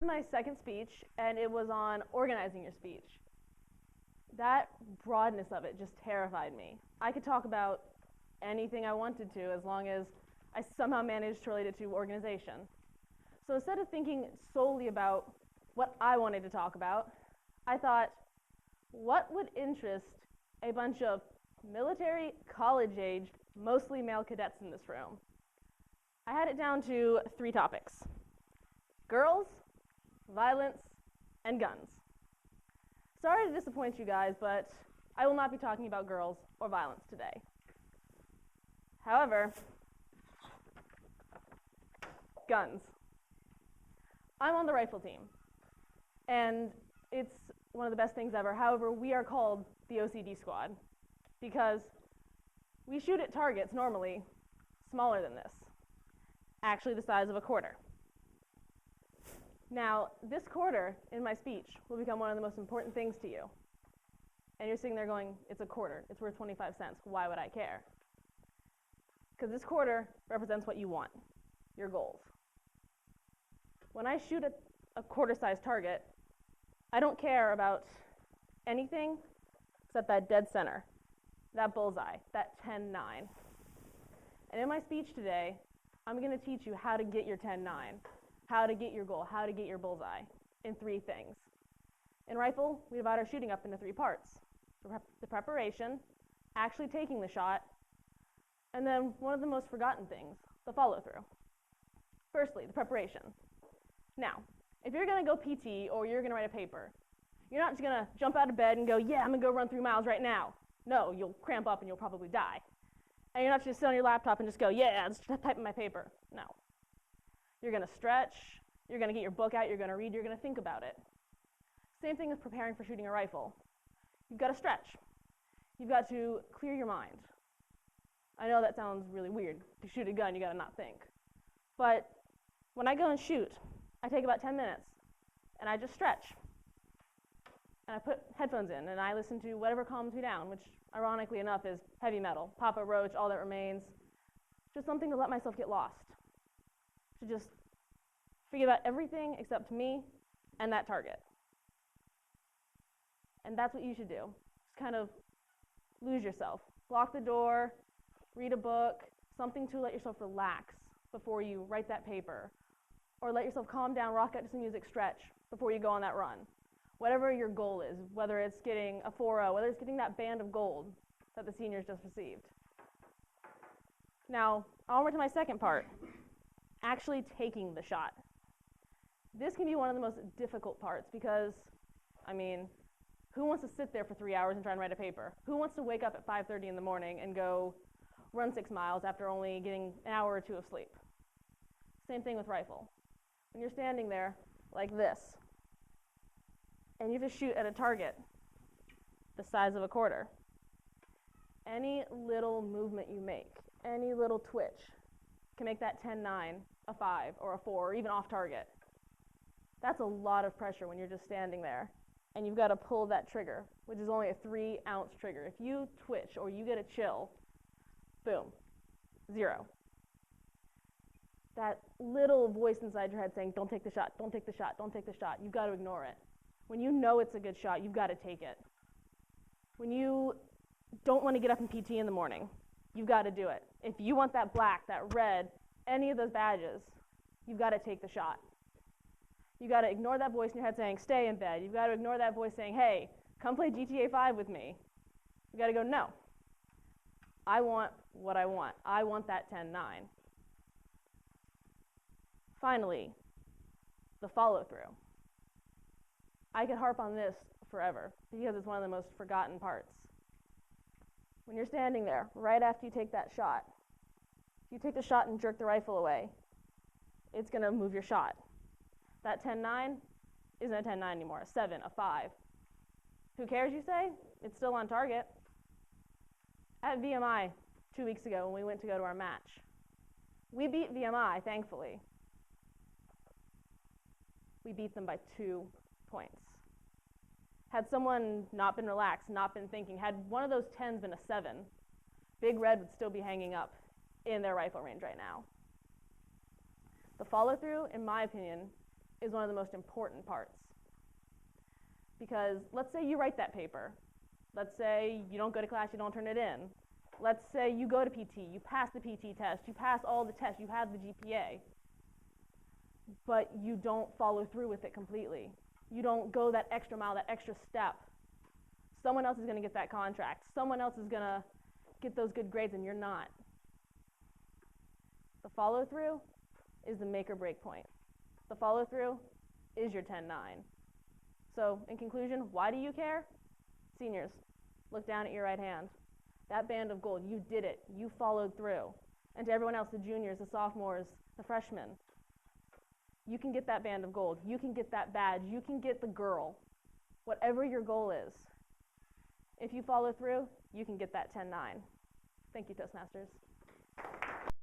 My second speech, and it was on organizing your speech. That broadness of it just terrified me. I could talk about anything I wanted to as long as I somehow managed to relate it to organization. So instead of thinking solely about what I wanted to talk about, I thought, what would interest a bunch of military, college-aged, mostly male cadets in this room? I had it down to 3 topics: girls, violence, and guns. Sorry to disappoint you guys, but I will not be talking about girls or violence today. However, guns. I'm on the rifle team, and it's one of the best things ever. However, we are called the OCD squad because we shoot at targets normally smaller than this, actually the size of a quarter. Now, this quarter in my speech will become one of the most important things to you. And you're sitting there going, it's a quarter, it's worth 25 cents, why would I care? Because this quarter represents what you want, your goals. When I shoot at a quarter-sized target, I don't care about anything except that dead center, that bullseye, that 10-9. And in my speech today, I'm going to teach you how to get your 10-9, how to get your goal, how to get your bullseye in 3 things. In rifle, we divide our shooting up into 3 parts: the preparation, actually taking the shot, and then one of the most forgotten things, the follow-through. Firstly, the preparation. Now, if you're going to go PT or you're going to write a paper, you're not just going to jump out of bed and go, yeah, I'm going to go run 3 miles right now. No, you'll cramp up and you'll probably die. And you're not just sit on your laptop and just go, yeah, let's type in my paper. No. You're going to stretch, you're going to get your book out, you're going to read, you're going to think about it. Same thing with preparing for shooting a rifle. You've got to stretch. You've got to clear your mind. I know that sounds really weird. To shoot a gun, you got to not think. But when I go and shoot, I take about 10 minutes, and I just stretch. And I put headphones in, and I listen to whatever calms me down, which, ironically enough, is heavy metal, Papa Roach, All That Remains. Just something to let myself get lost. To just forget about everything except me and that target. And that's what you should do. Just kind of lose yourself. Lock the door, read a book, something to let yourself relax before you write that paper. Or let yourself calm down, rock out to some music, stretch before you go on that run. Whatever your goal is, whether it's getting a 4.0, whether it's getting that band of gold that the seniors just received. Now, onward to my second part, actually taking the shot. This can be one of the most difficult parts because, who wants to sit there for 3 hours and try and write a paper? Who wants to wake up at 5:30 in the morning and go run 6 miles after only getting an hour or 2 of sleep? Same thing with rifle. When you're standing there like this, and you have to shoot at a target the size of a quarter, any little movement you make, any little twitch, can make that 10-9 a 5 or a 4 or even off target. That's a lot of pressure when you're just standing there, and you've got to pull that trigger, which is only a 3-ounce trigger. If you twitch or you get a chill, boom, 0. That little voice inside your head saying, don't take the shot, don't take the shot, don't take the shot, you've got to ignore it. When you know it's a good shot, you've got to take it. When you don't want to get up in PT in the morning, you've got to do it. If you want that black, that red, any of those badges, you've got to take the shot. You've got to ignore that voice in your head saying, stay in bed. You've got to ignore that voice saying, hey, come play GTA 5 with me. You've got to go, no. I want what I want. I want that 10-9. Finally, the follow-through. I could harp on this forever because it's one of the most forgotten parts. When you're standing there, right after you take that shot, if you take the shot and jerk the rifle away, it's going to move your shot. That 10-9 isn't a 10-9 anymore, a 7, a 5. Who cares, you say? It's still on target. At VMI 2 weeks ago when we went to go to our match, we beat VMI, thankfully. We beat them by 2 points. Had someone not been relaxed, not been thinking, had one of those 10s been a 7, Big Red would still be hanging up in their rifle range right now. The follow-through, in my opinion, is one of the most important parts. Because let's say you write that paper. Let's say you don't go to class, you don't turn it in. Let's say you go to PT, you pass the PT test, you pass all the tests, you have the GPA, but you don't follow through with it completely. You don't go that extra mile, that extra step. Someone else is going to get that contract. Someone else is going to get those good grades, and you're not. The follow-through is the make or break point. The follow-through is your 10-9. So, in conclusion, why do you care? Seniors, look down at your right hand. That band of gold, you did it. You followed through. And to everyone else, the juniors, the sophomores, the freshmen, you can get that band of gold. You can get that badge. You can get the girl. Whatever your goal is, if you follow through, you can get that 10-9. Thank you, Toastmasters.